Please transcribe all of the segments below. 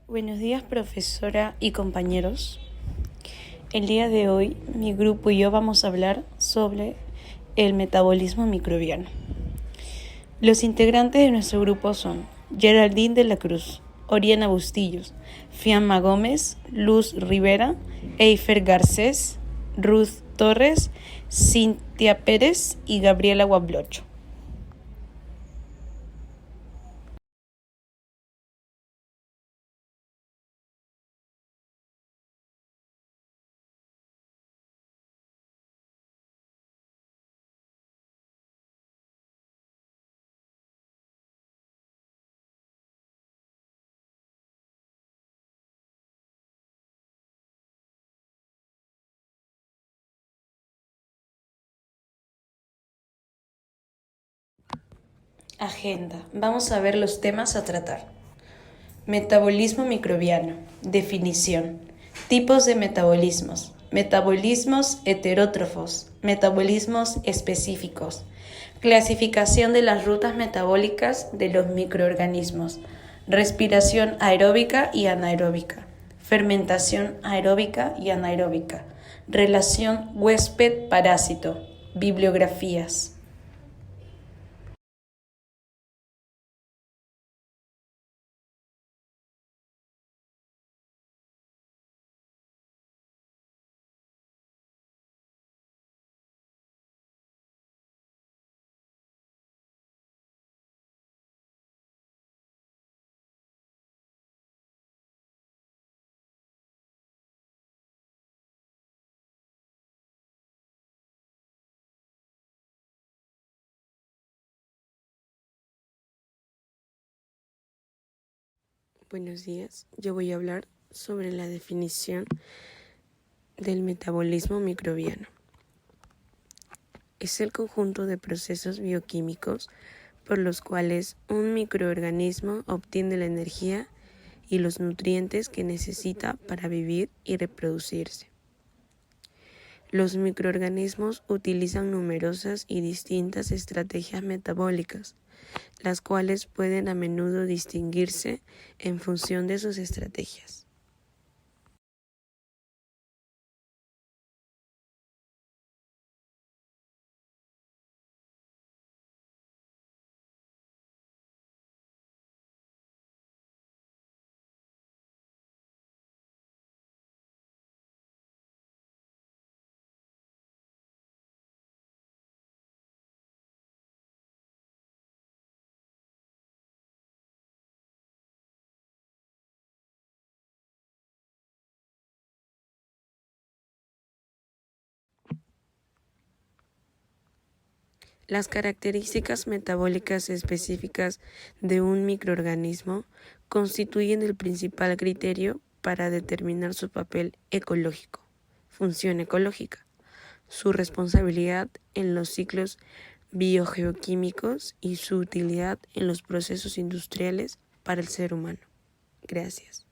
Buenos días, profesora y compañeros. El día de hoy mi grupo y yo vamos a hablar sobre el metabolismo microbiano. Los integrantes de nuestro grupo son Geraldine de la Cruz, Oriana Bustillos, Fiamma Gómez, Luz Rivera, Eifer Garcés, Ruth Torres, Cintia Pérez y Gabriela Guablocho. Agenda. Vamos a ver los temas a tratar. Metabolismo microbiano. Definición. Tipos de metabolismos. Metabolismos heterótrofos. Metabolismos específicos. Clasificación de las rutas metabólicas de los microorganismos. Respiración aeróbica y anaeróbica. Fermentación aeróbica y anaeróbica. Relación huésped-parásito. Bibliografías. Buenos días, yo voy a hablar sobre la definición del metabolismo microbiano. Es el conjunto de procesos bioquímicos por los cuales un microorganismo obtiene la energía y los nutrientes que necesita para vivir y reproducirse. Los microorganismos utilizan numerosas y distintas estrategias metabólicas, las cuales pueden a menudo distinguirse en función de sus estrategias. Las características metabólicas específicas de un microorganismo constituyen el principal criterio para determinar su papel ecológico, función ecológica, su responsabilidad en los ciclos biogeoquímicos y su utilidad en los procesos industriales para el ser humano. Gracias.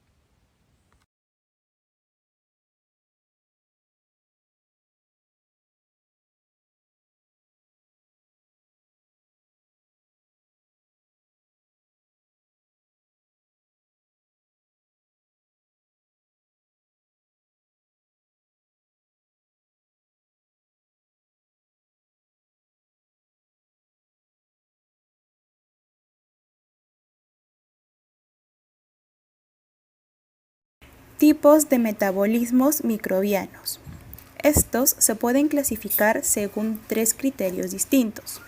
Tipos de metabolismos microbianos. Estos se pueden clasificar según 3 criterios distintos.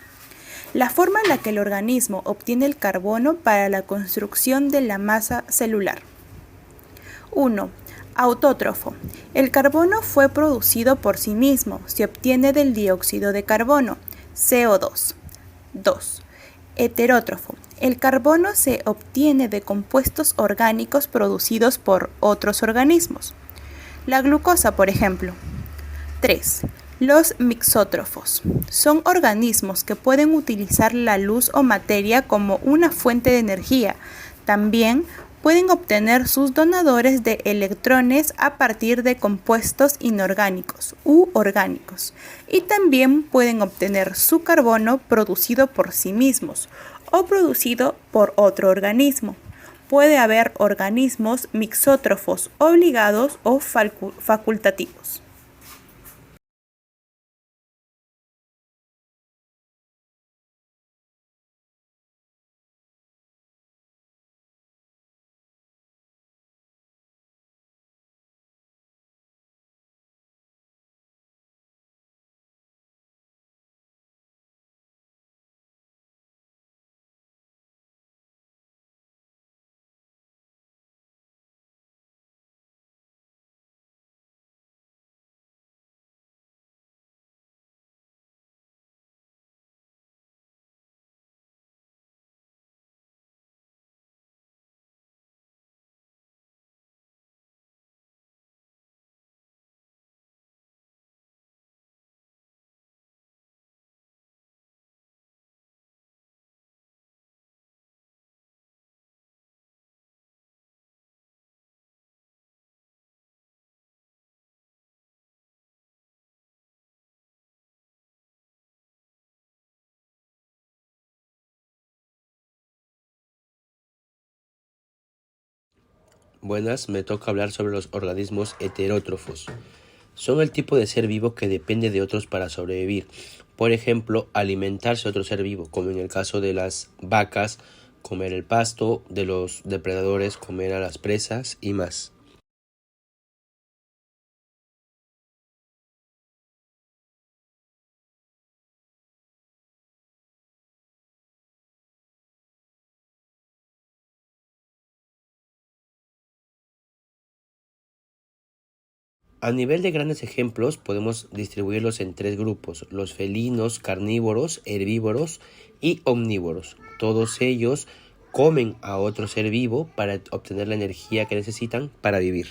La forma en la que el organismo obtiene el carbono para la construcción de la masa celular. 1. Autótrofo. El carbono fue producido por sí mismo, se obtiene del dióxido de carbono, CO2. 2. Heterótrofo. El carbono se obtiene de compuestos orgánicos producidos por otros organismos. La glucosa, por ejemplo. 3. Los mixótrofos. Son organismos que pueden utilizar la luz o materia como una fuente de energía. También pueden obtener sus donadores de electrones a partir de compuestos inorgánicos u orgánicos, y también pueden obtener su carbono producido por sí mismos o producido por otro organismo. puede haber organismos mixótrofos obligados o facultativos. Buenas, me toca hablar sobre los organismos heterótrofos. Son el tipo de ser vivo que depende de otros para sobrevivir. Por ejemplo, alimentarse de otro ser vivo, como en el caso de las vacas, comer el pasto, de los depredadores, comer a las presas y más. A nivel de grandes ejemplos, podemos distribuirlos en tres grupos: los felinos, carnívoros, herbívoros y omnívoros. Todos ellos comen a otro ser vivo para obtener la energía que necesitan para vivir.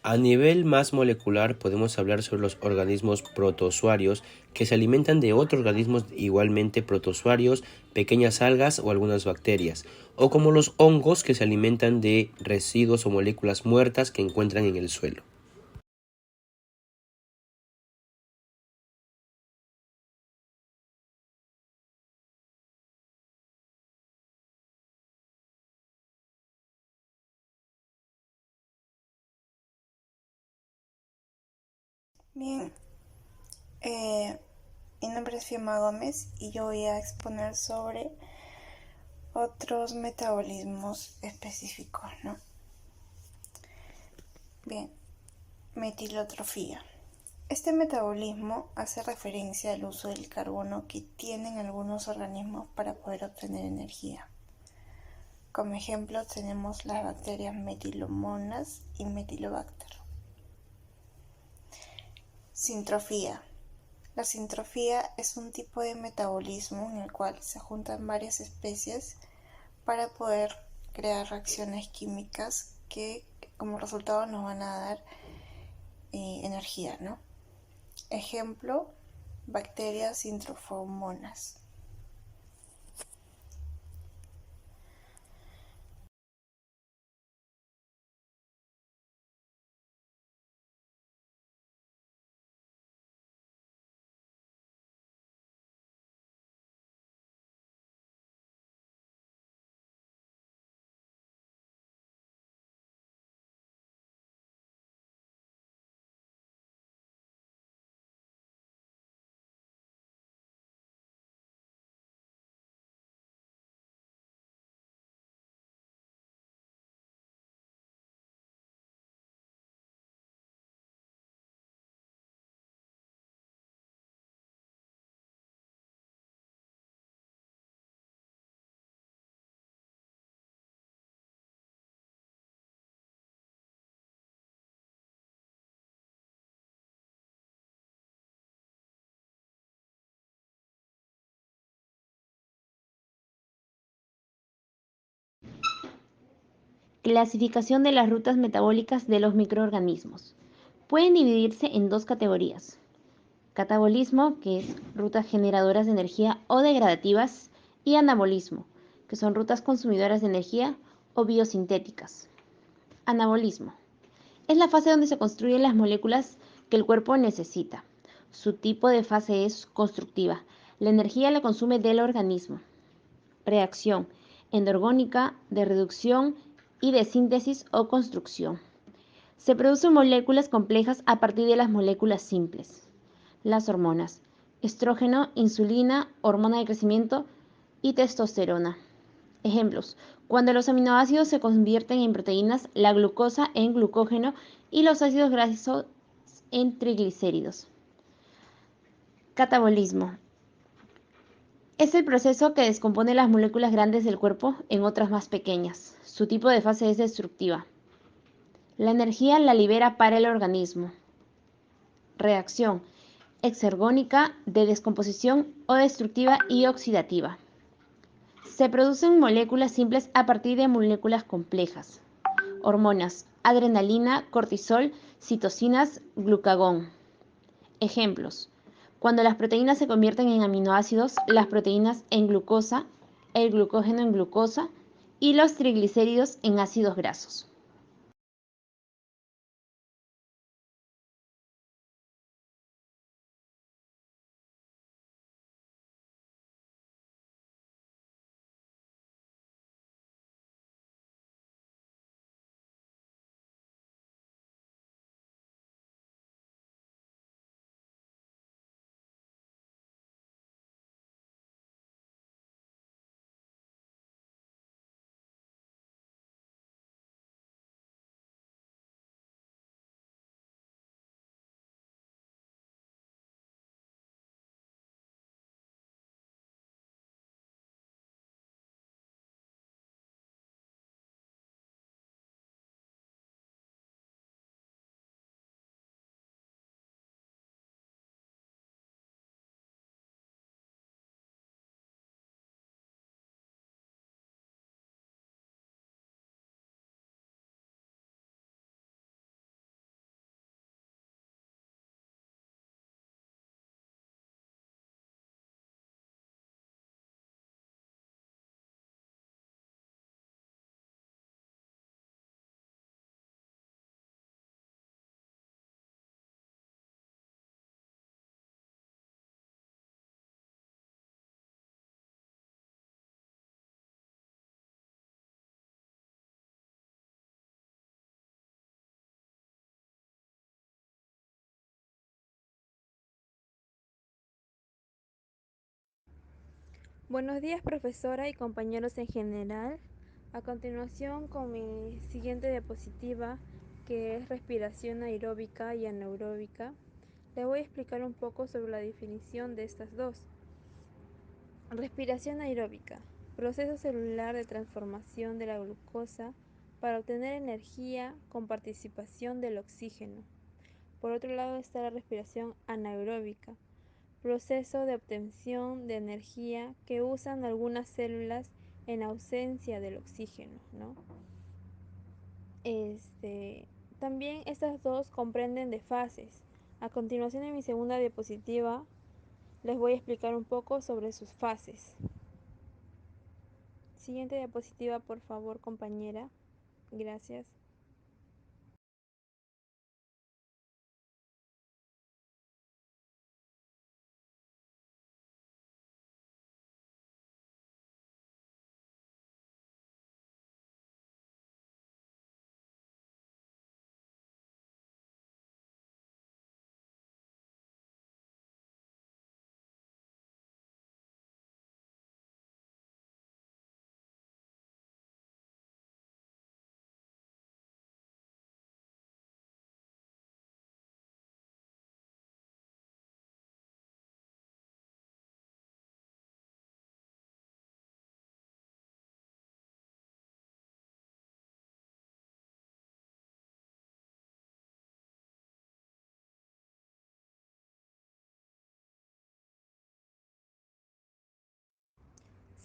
A nivel más molecular podemos hablar sobre los organismos protozoarios que se alimentan de otros organismos igualmente protozoarios, pequeñas algas o algunas bacterias, o como los hongos que se alimentan de residuos o moléculas muertas que encuentran en el suelo. Bien, mi nombre es Fiamma Gómez y yo voy a exponer sobre otros metabolismos específicos, ¿no? Bien, metilotrofía. Este metabolismo hace referencia al uso del carbono que tienen algunos organismos para poder obtener energía. Como ejemplo tenemos las bacterias Metilomonas y Metylobacter. Sintrofía. La sintrofía es un tipo de metabolismo en el cual se juntan varias especies para poder crear reacciones químicas que como resultado nos van a dar energía, ¿no? Ejemplo, bacterias sintrofomonas. Clasificación de las rutas metabólicas de los microorganismos. Pueden dividirse en dos categorías. Catabolismo, que es rutas generadoras de energía o degradativas, y anabolismo, que son rutas consumidoras de energía o biosintéticas. Anabolismo. Es la fase donde se construyen las moléculas que el cuerpo necesita. Su tipo de fase es constructiva. La energía la consume del organismo. Reacción endorgónica, de reducción y de síntesis o construcción. Se producen moléculas complejas a partir de las moléculas simples. Las hormonas: estrógeno, insulina, hormona de crecimiento y testosterona. Ejemplos: cuando los aminoácidos se convierten en proteínas, la glucosa en glucógeno y los ácidos grasos en triglicéridos. Catabolismo. Es el proceso que descompone las moléculas grandes del cuerpo en otras más pequeñas. Su tipo de fase es destructiva. La energía la libera para el organismo. Reacción exergónica, de descomposición o destructiva y oxidativa. Se producen moléculas simples a partir de moléculas complejas. Hormonas: adrenalina, cortisol, citocinas, glucagón. Ejemplos: cuando las proteínas se convierten en aminoácidos, las proteínas en glucosa, el glucógeno en glucosa y los triglicéridos en ácidos grasos. Buenos días, profesora y compañeros en general. A continuación, con mi siguiente diapositiva, que es respiración aeróbica y anaeróbica, les voy a explicar un poco sobre la definición de estas dos. Respiración aeróbica: proceso celular de transformación de la glucosa para obtener energía con participación del oxígeno. Por otro lado está la respiración anaeróbica: proceso de obtención de energía que usan algunas células en ausencia del oxígeno, ¿no? También estas dos comprenden de fases. A continuación, en mi segunda diapositiva les voy a explicar un poco sobre sus fases. Siguiente diapositiva, por favor, compañera. Gracias.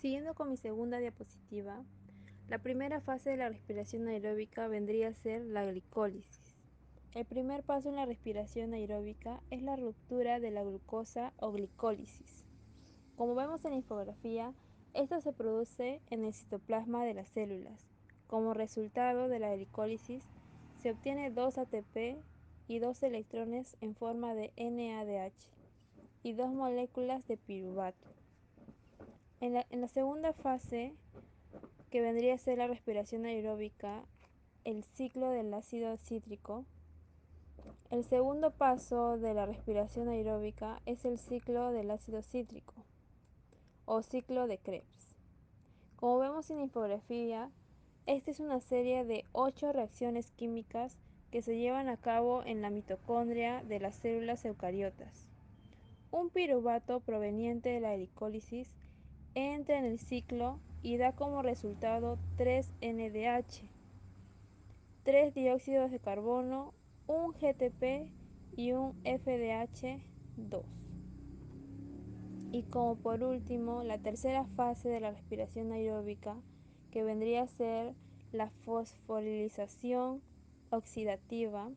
Siguiendo con mi segunda diapositiva, la primera fase de la respiración aeróbica vendría a ser la glicólisis. El primer paso en la respiración aeróbica es la ruptura de la glucosa o glicólisis. Como vemos en la infografía, esta se produce en el citoplasma de las células. Como resultado de la glicólisis, se obtiene 2 ATP y 2 electrones en forma de NADH y 2 moléculas de piruvato. En la segunda fase, que vendría a ser la respiración aeróbica, el ciclo del ácido cítrico, el segundo paso de la respiración aeróbica es el ciclo del ácido cítrico o ciclo de Krebs. Como vemos en la infografía, esta es una serie de 8 reacciones químicas que se llevan a cabo en la mitocondria de las células eucariotas. Un piruvato proveniente de la glicólisis entra en el ciclo y da como resultado 3 NDH, 3 dióxidos de carbono, un GTP y un FDH2. Y como por último, la tercera fase de la respiración aeróbica, que vendría a ser la fosforilización oxidativa.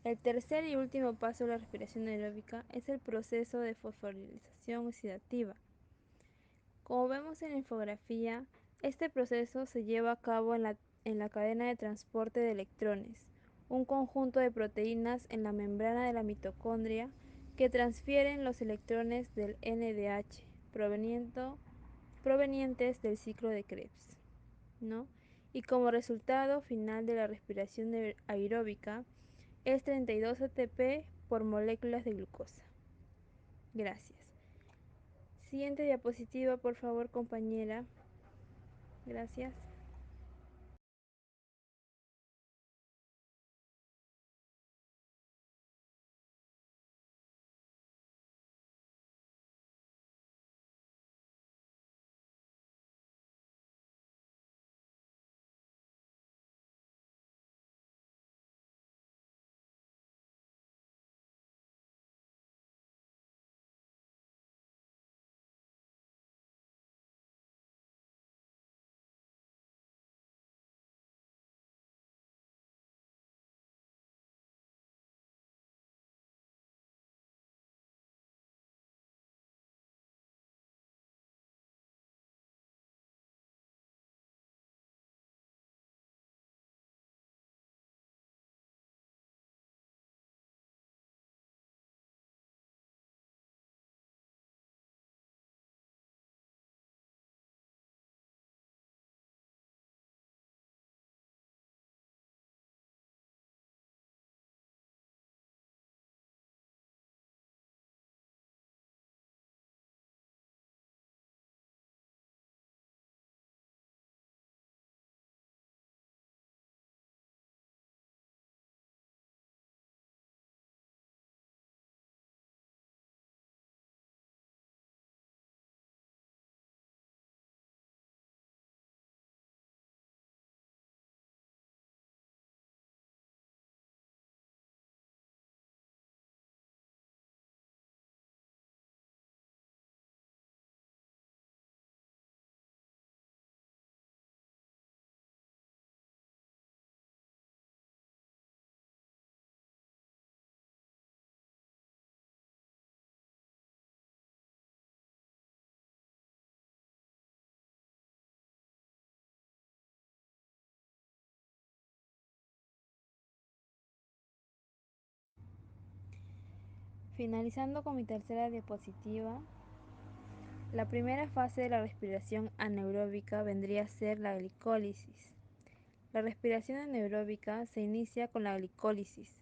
El tercer y último paso de la respiración aeróbica es el proceso de fosforilización oxidativa. Como vemos en la infografía, este proceso se lleva a cabo en la cadena de transporte de electrones, un conjunto de proteínas en la membrana de la mitocondria que transfieren los electrones del NDH provenientes del ciclo de Krebs, ¿no? Y como resultado final de la respiración aeróbica es 32 ATP por moléculas de glucosa. Gracias. Siguiente diapositiva, por favor, compañera. Gracias. Finalizando con mi tercera diapositiva, la primera fase de la respiración anaeróbica vendría a ser la glicólisis. La respiración anaeróbica se inicia con la glicólisis,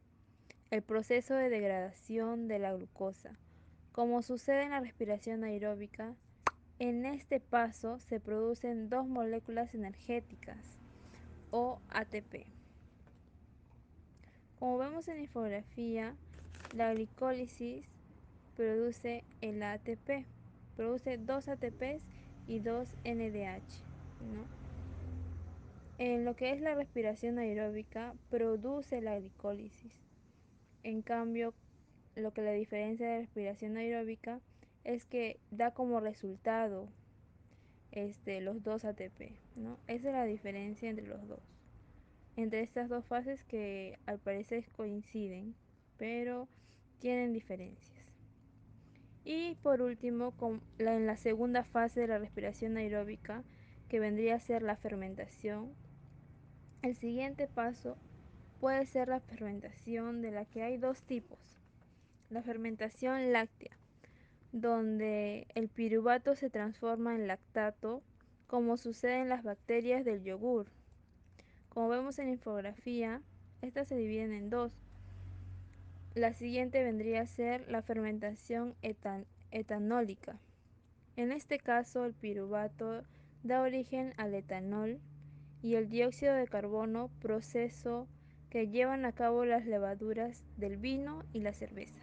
el proceso de degradación de la glucosa. Como sucede en la respiración aeróbica, en este paso se producen 2 moléculas energéticas o ATP. Como vemos en la infografía, la glicólisis produce el ATP, produce 2 ATPs y 2 NDH, ¿no? En lo que es la respiración aeróbica, produce la glicólisis. En cambio, lo que la diferencia de la respiración aeróbica es que da como resultado los 2 ATP, ¿no? Esa es la diferencia entre los dos. Entre estas dos fases que al parecer coinciden, pero tienen diferencias. Y por último, en la segunda fase de la respiración aeróbica, que vendría a ser la fermentación, el siguiente paso puede ser la fermentación, de la que hay dos tipos. La fermentación láctea, donde el piruvato se transforma en lactato, como sucede en las bacterias del yogur. Como vemos en la infografía, estas se dividen en dos. La siguiente vendría a ser la fermentación etanólica. En este caso, el piruvato da origen al etanol y el dióxido de carbono, proceso que llevan a cabo las levaduras del vino y la cerveza.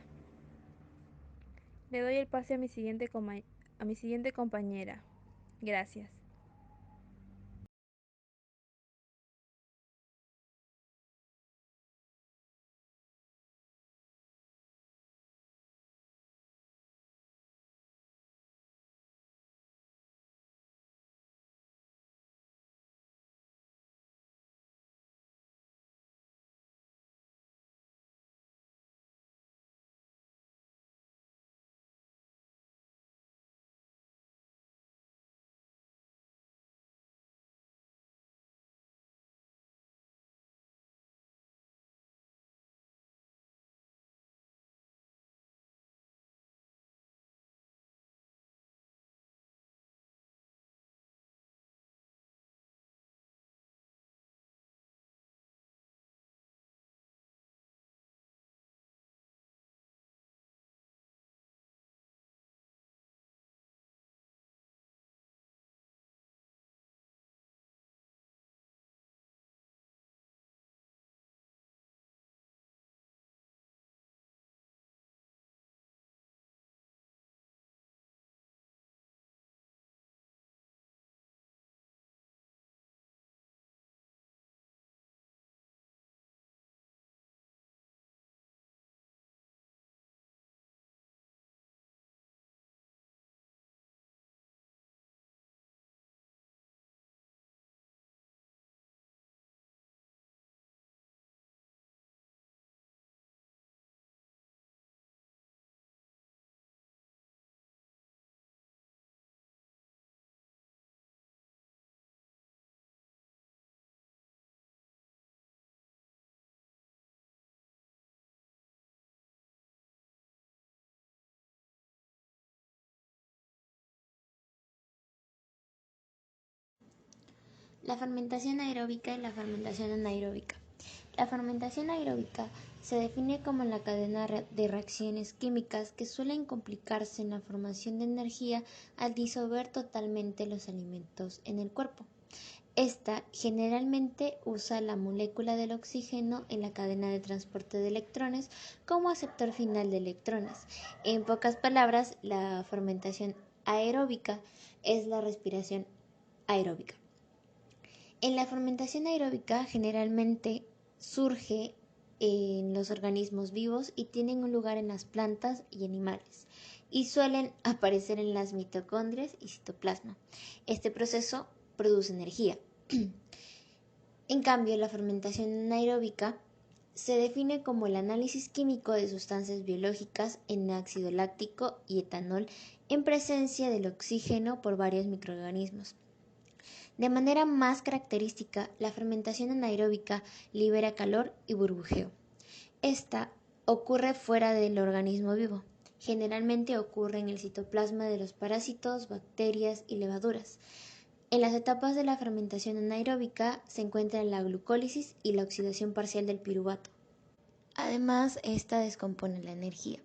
Le doy el pase a mi siguiente compañera. Gracias. La fermentación aeróbica y la fermentación anaeróbica. La fermentación aeróbica se define como la cadena de reacciones químicas que suelen complicarse en la formación de energía al disolver totalmente los alimentos en el cuerpo. Esta generalmente usa la molécula del oxígeno en la cadena de transporte de electrones como aceptor final de electrones. En pocas palabras, la fermentación aeróbica es la respiración aeróbica. En la fermentación aeróbica generalmente surge en los organismos vivos y tienen un lugar en las plantas y animales y suelen aparecer en las mitocondrias y citoplasma. Este proceso produce energía. En cambio, la fermentación anaeróbica se define como el análisis químico de sustancias biológicas en ácido láctico y etanol en presencia del oxígeno por varios microorganismos. De manera más característica, la fermentación anaeróbica libera calor y burbujeo. Esta ocurre fuera del organismo vivo. Generalmente ocurre en el citoplasma de los parásitos, bacterias y levaduras. En las etapas de la fermentación anaeróbica se encuentran la glucólisis y la oxidación parcial del piruvato. Además, esta descompone la energía.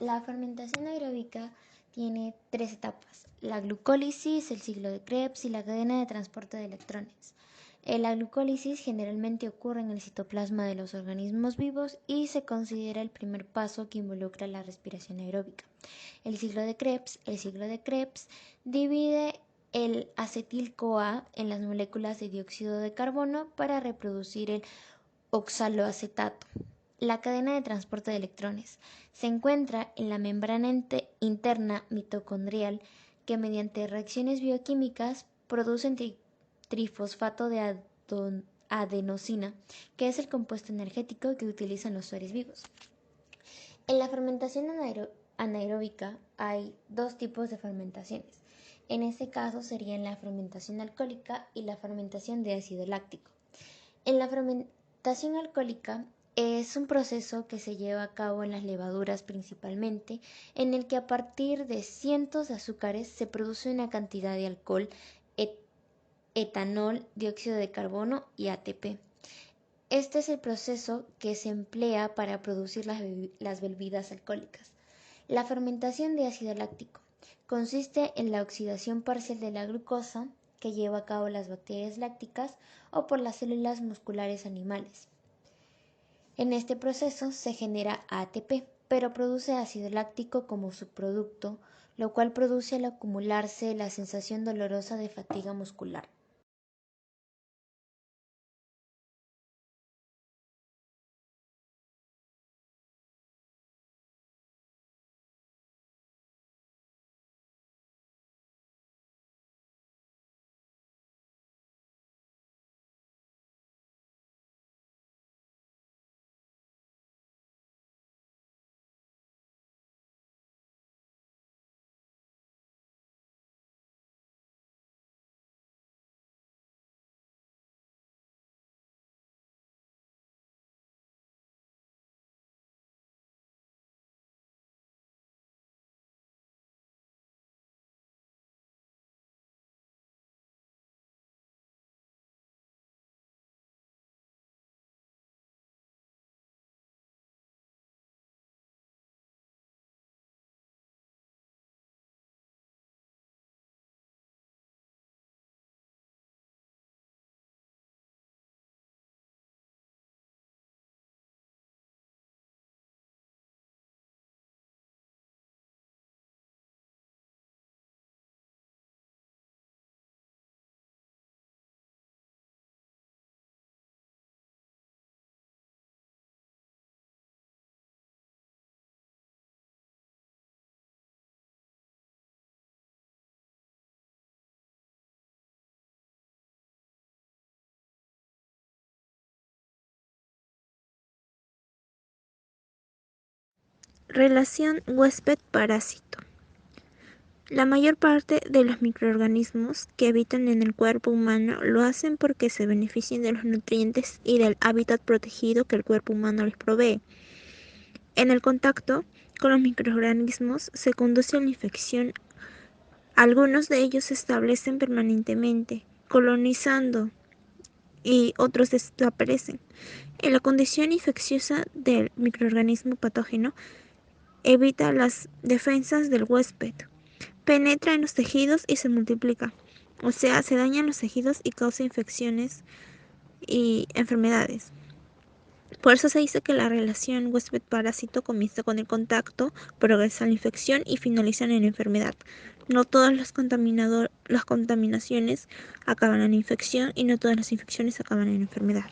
La fermentación aeróbica tiene 3 etapas: la glucólisis, el ciclo de Krebs y la cadena de transporte de electrones. La glucólisis generalmente ocurre en el citoplasma de los organismos vivos y se considera el primer paso que involucra la respiración aeróbica. El ciclo de Krebs divide el acetil-CoA en las moléculas de dióxido de carbono para reproducir el oxaloacetato. La cadena de transporte de electrones se encuentra en la membrana interna mitocondrial que mediante reacciones bioquímicas producen trifosfato de adenosina, que es el compuesto energético que utilizan los seres vivos. En la fermentación anaeróbica hay 2 tipos de fermentaciones. En este caso serían la fermentación alcohólica y la fermentación de ácido láctico. En la fermentación alcohólica es un proceso que se lleva a cabo en las levaduras principalmente, en el que a partir de cientos de azúcares se produce una cantidad de alcohol, etanol, dióxido de carbono y ATP. Este es el proceso que se emplea para producir las bebidas alcohólicas. La fermentación de ácido láctico consiste en la oxidación parcial de la glucosa que lleva a cabo las bacterias lácticas o por las células musculares animales. En este proceso se genera ATP, pero produce ácido láctico como subproducto, lo cual produce al acumularse la sensación dolorosa de fatiga muscular. Relación huésped-parásito. La mayor parte de los microorganismos que habitan en el cuerpo humano lo hacen porque se benefician de los nutrientes y del hábitat protegido que el cuerpo humano les provee. En el contacto con los microorganismos se conduce a la infección. Algunos de ellos se establecen permanentemente, colonizando, y otros desaparecen. En la condición infecciosa del microorganismo patógeno, evita las defensas del huésped, penetra en los tejidos y se multiplica, o sea, se dañan los tejidos y causa infecciones y enfermedades. Por eso se dice que la relación huésped-parásito comienza con el contacto, progresa la infección y finaliza en la enfermedad. No todas las contaminaciones acaban en infección y no todas las infecciones acaban en enfermedad.